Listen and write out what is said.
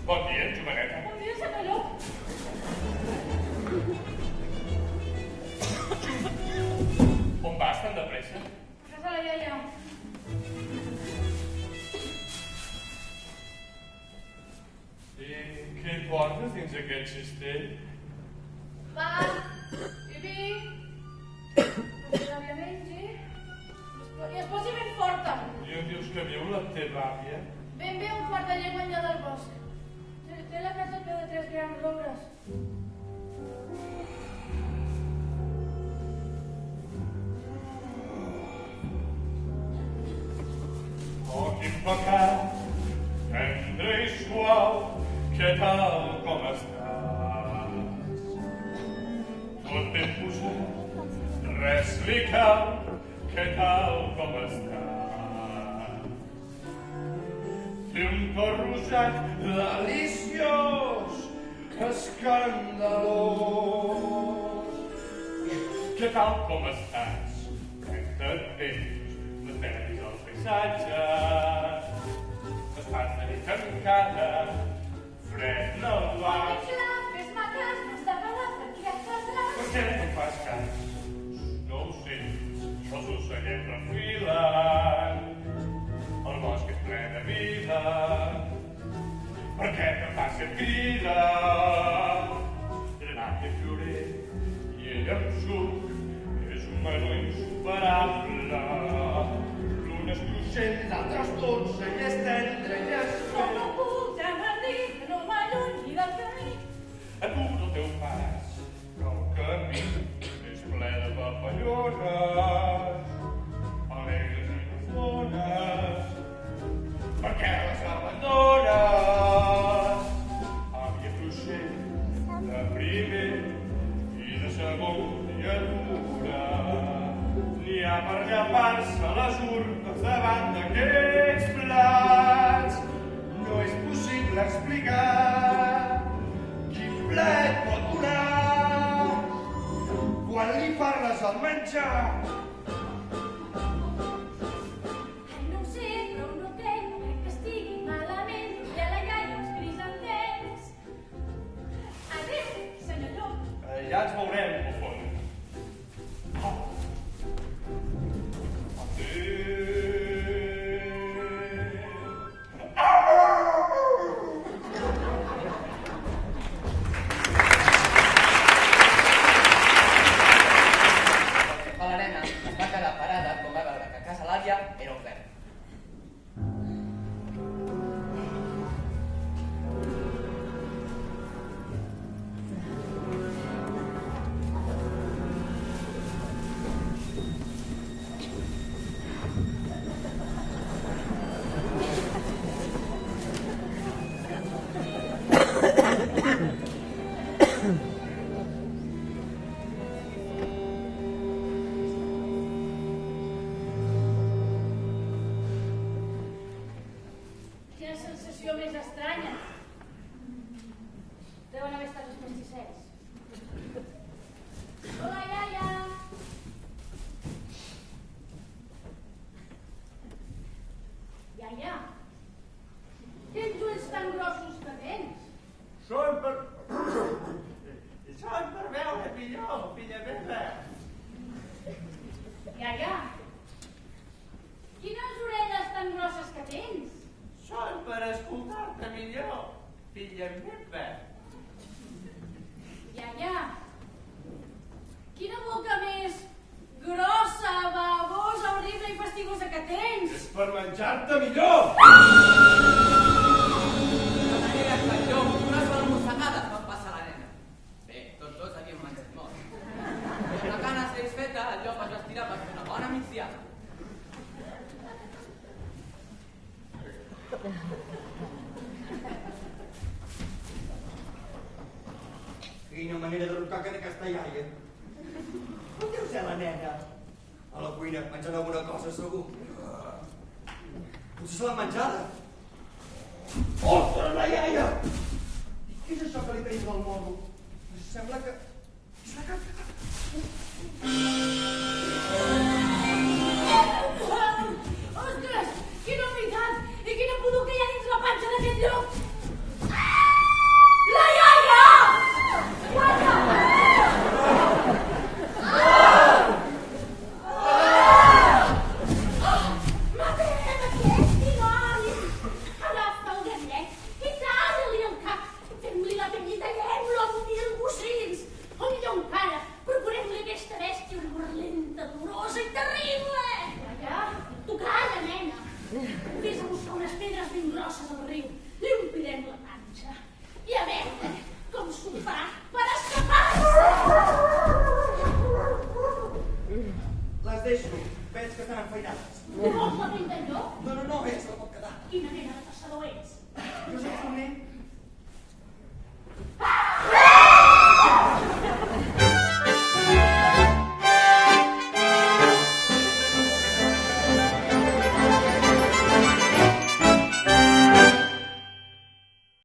Bon dia, joveneta. Bon dia, senyor Llop. On vas tan de pressa? A casa la iaia. I què hi portes dins aquest cistell? Va, i vi. Perquè l'àvia mengi. I es posi ben forta. I on dius que viu la teva àvia? Ben bé un quart de llegua enllà del bosc. Té la casa ple de 3 grans robres. Oh, quin pecat, tendre i suau, què tal com estàs? Tot ben posat, res li cau, què tal com estàs? Té un cor rosat, deliciós, escandalós. Què tal com estàs? Trenta temps, les veus al paisatge. Estàs de nit tancada, fred no va. Fes-me cas, m'has de parar perquè et perdràs. Per què no em fas cas? No ho sé, els ocellets refilen, el bosc és ple de vida. Per què no fas que et crida? L'anar que florer i ell em surt, és un menú insuperable. L'un és cruixent, l'altre és dolça i és tendre i és Com no puc, ja m'han dit que no m'allunyi del camí. atura el teu pas, que el camí és ple de papallones, alegres i bufones. Per què les abandones? Àvia cruixent, de primer i de segon criatura. N'hi ha per llepar-se les urpes davant d'aquests plats. No és possible explicar quin plet pot donar quan li parles al menjar. No ho sé, però no crec que estigui malament. I a la iaia uns crisantems. Adéu, senyor Llop. Ja ens veurem, bufona. A l'arena es va quedar parada quan va veure que a casa l'àvia era ofert. Quina sensació més estranya. Deuen haver estat els pastissets. Hola, iaia. Iaia, quins ulls tan grossos que tens. Són per veure millor, filla meva. Iaia, quines orelles tan grosses que tens. Són per escoltar-te millor, filla meva. Iaia, quina boca més grossa, babosa, horrible i fastigosa que tens. És per menjar-te millor! De manera que el llop i unes bones mossegades van passar a l'arena. Bé, tots havíem menjat molt. I amb la cana satisfeta, el llop es va estirar per fer una bona migdiada. Quina manera de rocar que en aquesta iaia. On deu ser la nena? A la cuina, menjant alguna cosa, segur. Potser se l'ha menjada. Ostres, la iaia! I què és això que li penja del morro? Sembla que... Ostres, quina veritat! I quina pudor que hi ha dins la panxa d'aquest llop!